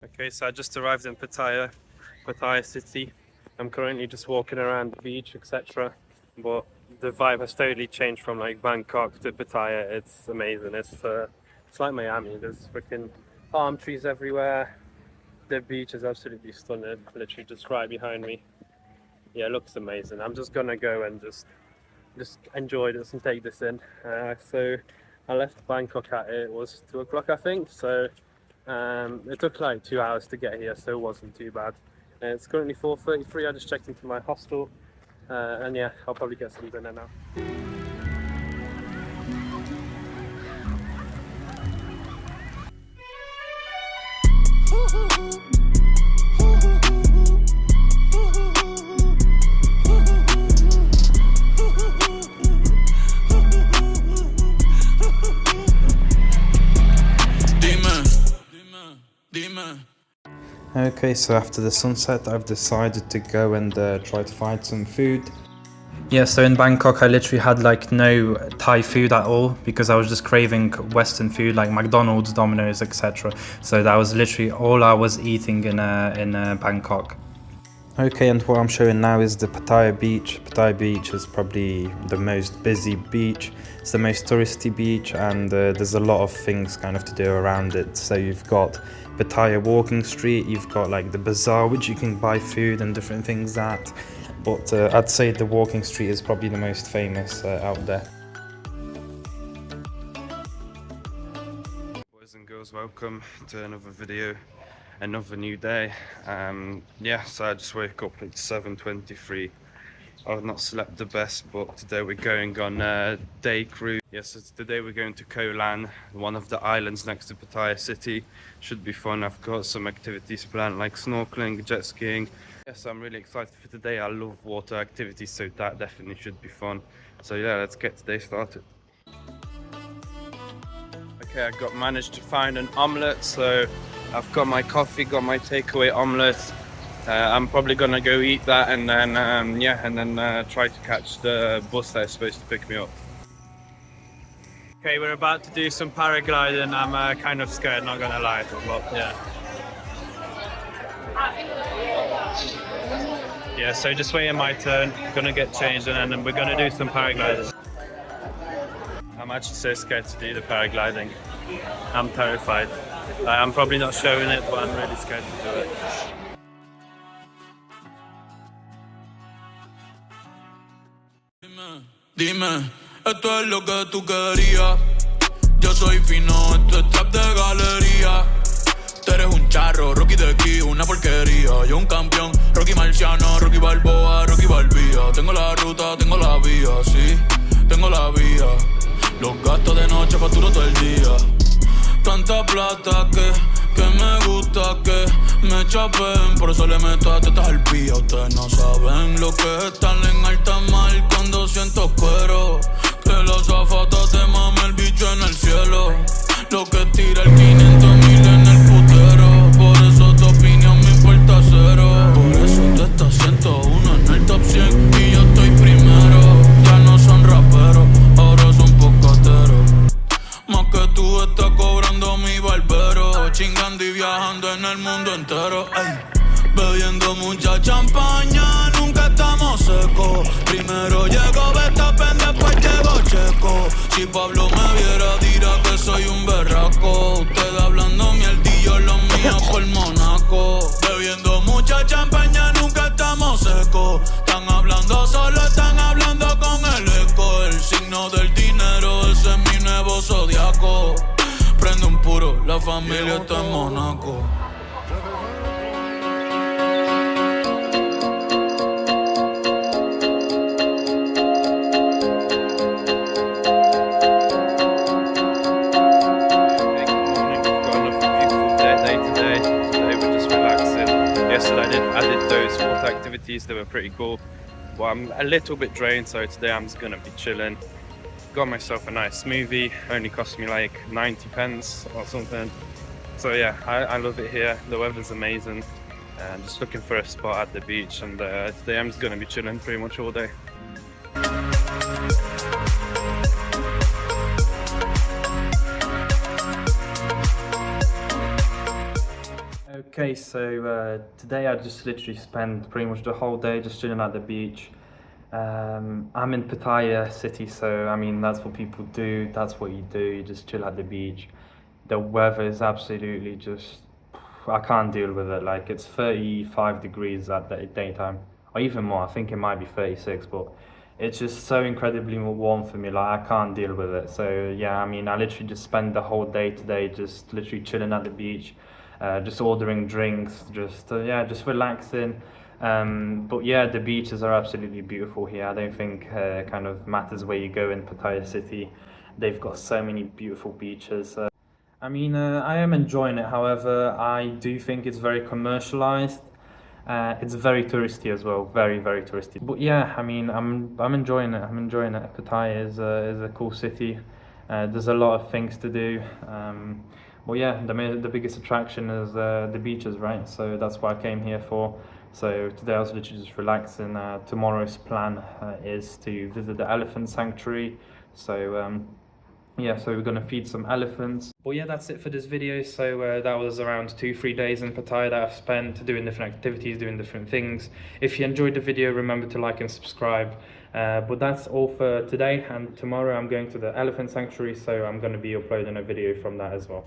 Okay, so I just arrived in Pattaya city. I'm currently just walking around the beach, etc. But the vibe has totally changed from like Bangkok to Pattaya. It's amazing. It's like Miami. There's freaking palm trees everywhere. The beach is absolutely stunning. Literally just right behind me. Yeah, it looks amazing. I'm just gonna go and just enjoy this and take this in. So I left Bangkok at it was 2 o'clock, I think. So it took like 2 hours to get here, so it wasn't too bad. It's currently 4:33. I just checked into my hostel, and yeah, I'll probably get some dinner now. Okay, so after the sunset, I've decided to go and try to find some food. Yeah, so in Bangkok, I literally had like no Thai food at all because I was just craving Western food like McDonald's, Domino's, etc. So that was literally all I was eating in Bangkok. Okay, and what I'm showing now is the Pattaya beach. Pattaya beach is probably the most busy beach. It's the most touristy beach, and there's a lot of things kind of to do around it. So you've got Pattaya walking street, you've got like the bazaar which you can buy food and different things at. But I'd say the walking street is probably the most famous out there. Boys and girls, welcome to another video, another new day. Yeah, so I just woke up at 7:23. I've not slept the best, but today we're going on a day cruise. Yes, today we're going to Koh Larn, one of the islands next to Pattaya city. Should be fun. I've got some activities planned like snorkeling, jet skiing. Yes, I'm really excited for today. I love water activities, so that definitely should be fun. So yeah, let's get today started. Okay, I managed to find an omelette, so I've got my coffee, got my takeaway omelette. I'm probably gonna go eat that and then try to catch the bus that's supposed to pick me up. Okay, we're about to do some paragliding. I'm kind of scared, not gonna lie, but yeah. Yeah, so just waiting my turn. Gonna get changed and then we're gonna do some paragliding. I'm actually so scared to do the paragliding. I'm terrified. I'm probably not showing it, but I'm really scared to do it. Dime, esto es lo que tú querías. Yo soy fino, esto es trap de galería. Tú eres un charro, Rocky de aquí, una porquería. Yo un campeón, Rocky Marciano, Rocky Balboa, Rocky Balbía. Tengo la ruta, tengo la vía, sí, tengo la vía. Los gastos de noche facturo todo el día. Tanta plata que me gusta que me chapen. Por eso le meto a tetas al pía. Ustedes no saben lo que es estar en alta mar cuando siento cuero. Que los zapatos te mame el bicho en el cielo. Lo que tira el 500,000 en el putero. Por eso tu opinión me importa cero. Por eso tú estás 101 en el top 100 y yo estoy primero. Ya no son raperos, ahora son pocateros. Más que tú estás cobrando mi barbero. Chingando y viajando en el mundo entero. Ay. Bebiendo mucha champaña, nunca estamos secos. Primero llego Verstappen, después llego Checo. Si Pablo me viera dirá que soy un berraco. Ustedes hablando mierdillo, los míos por Monaco. Bebiendo mucha champaña, nunca estamos secos. Están hablando solo, están hablando con el eco. El signo del dinero, ese es mi nuevo zodiaco. Prende un puro, la familia está en Monaco. I did those water activities, they were pretty cool. Well, I'm a little bit drained, so today I'm just gonna be chilling. Got myself a nice smoothie, only cost me like 90 pence or something. So yeah, I love it here, the weather's amazing. I'm just looking for a spot at the beach, and today I'm just gonna be chilling pretty much all day. Okay, so today I just literally spent pretty much the whole day just chilling at the beach. I'm in Pattaya city, so I mean that's what people do. That's what you do. You just chill at the beach. The weather is absolutely just I can't deal with it. Like it's 35 degrees at the daytime, or even more. I think it might be 36, but it's just so incredibly warm for me. Like I can't deal with it. So yeah, I mean I literally just spent the whole day today just literally chilling at the beach, just ordering drinks, just yeah, just relaxing. But yeah, the beaches are absolutely beautiful here. I don't think kind of matters where you go in Pattaya city. They've got so many beautiful beaches. I mean, I am enjoying it. However, I do think it's very commercialized. It's very touristy as well, very very touristy. But yeah, I mean, I'm enjoying it. I'm enjoying it. Pattaya is a cool city. There's a lot of things to do. But yeah, the biggest attraction is the beaches, right? So that's what I came here for. So today I was literally just relaxing. Tomorrow's plan is to visit the elephant sanctuary. So yeah, so we're gonna feed some elephants. Well, yeah, that's it for this video. So that was around 2-3 days in Pattaya that I've spent doing different activities, doing different things. If you enjoyed the video, remember to like and subscribe. But that's all for today, and tomorrow I'm going to the elephant sanctuary, so I'm going to be uploading a video from that as well.